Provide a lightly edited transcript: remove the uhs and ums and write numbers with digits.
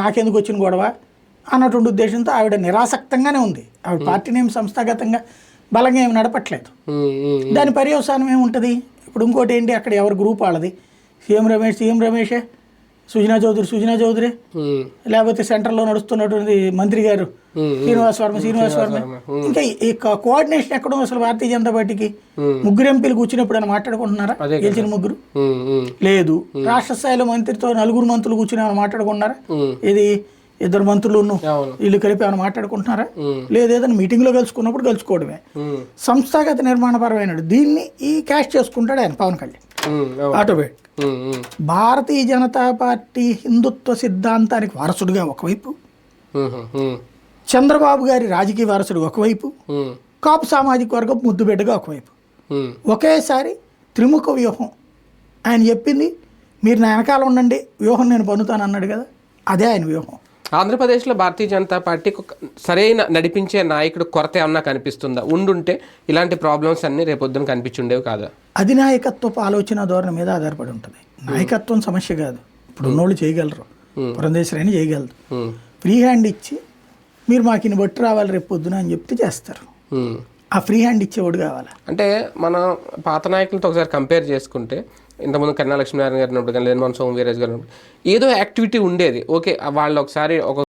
నాకెందుకు వచ్చిన గొడవ అన్నటువంటి ఉద్దేశంతో ఆవిడ నిరాసక్తంగానే ఉంది. ఆవిడ పార్టీని ఏమి సంస్థాగతంగా బలంగా ఏమి నడపట్లేదు. దాని పర్యవసానం ఏముంటుంది? ఇప్పుడు ఇంకోటి ఏంటి, అక్కడ ఎవరి గ్రూప్ వాళ్ళది, సీఎం రమేషే, సుజనా చౌదరి, లేకపోతే సెంట్రల్లో నడుస్తున్నటువంటి మంత్రి గారు శ్రీనివాస్ వర్మ. ఇంకా ఈ కోఆర్డినేషన్ ఎక్కడో అసలు భారతీయ జనతా పార్టీకి? ముగ్గురు ఎంపీలు కూర్చున్నప్పుడు అని మాట్లాడుకుంటున్నారా? గెలిచిన ముగ్గురు లేదు. రాష్ట్ర స్థాయిలో మంత్రితో నలుగురు మంత్రులు కూర్చుని ఏమైనా మాట్లాడుకుంటున్నారా? ఇది ఇద్దరు మంత్రులు వీళ్ళు కలిపి ఏమైనా మాట్లాడుకుంటున్నారా? లేదు. ఏదైనా మీటింగ్లో కలుసుకున్నప్పుడు కలుసుకోవడమే. సంస్థాగత నిర్మాణపరమైన దీన్ని ఈ క్యాష్ చేసుకుంటాడు ఆయన పవన్ కళ్యాణ్ ఆటోమేటిక్. భారతీయ జనతా పార్టీ హిందుత్వ సిద్ధాంతానికి వారసుడుగా ఒకవైపు, చంద్రబాబు గారి రాజకీయ వారసుడు ఒకవైపు, కాపు సామాజిక వర్గం ముద్దుబిడ్డగా ఒకవైపు, ఒకేసారి త్రిముఖ వ్యూహం. ఆయన చెప్పింది మీరు నా వెనకాల ఉండండి, వ్యూహం నేను పన్నుతాను అన్నాడు కదా, అదే ఆయన వ్యూహం. ఆంధ్రప్రదేశ్లో భారతీయ జనతా పార్టీకి సరైన నడిపించే నాయకుడు కొరత ఏమన్నా కనిపిస్తుందా? ఉండుంటే ఇలాంటి ప్రాబ్లమ్స్ అన్నీ రేపొద్దున కనిపించుండేవి కాదా? అధినాయకత్వపు ఆలోచన ధోరణి మీద ఆధారపడి ఉంటుంది. నాయకత్వం సమస్య కాదు. ఇప్పుడు ఉన్నోళ్ళు చేయగలరు, పురంధేశ్వరి చేయగలరు. ఫ్రీ హ్యాండ్ ఇచ్చి మీరు మాకు ఇన్ని బట్టి రావాలి రేపు పొద్దున అని చెప్తే చేస్తారు. ఆ ఫ్రీ హ్యాండ్ ఇచ్చేవాడు కావాలి. అంటే మనం పాత నాయకులతో ఒకసారి కంపేర్ చేసుకుంటే, ఇంతకుముందు కన్నా లక్ష్మీనారాయణ గారు ఉన్నప్పుడు కానీ, లేని సోము వీర్రాజు గారు ఉన్నప్పుడు ఏదో యాక్టివిటీ ఉండేది. ఓకే, వాళ్ళు ఒకసారి ఒక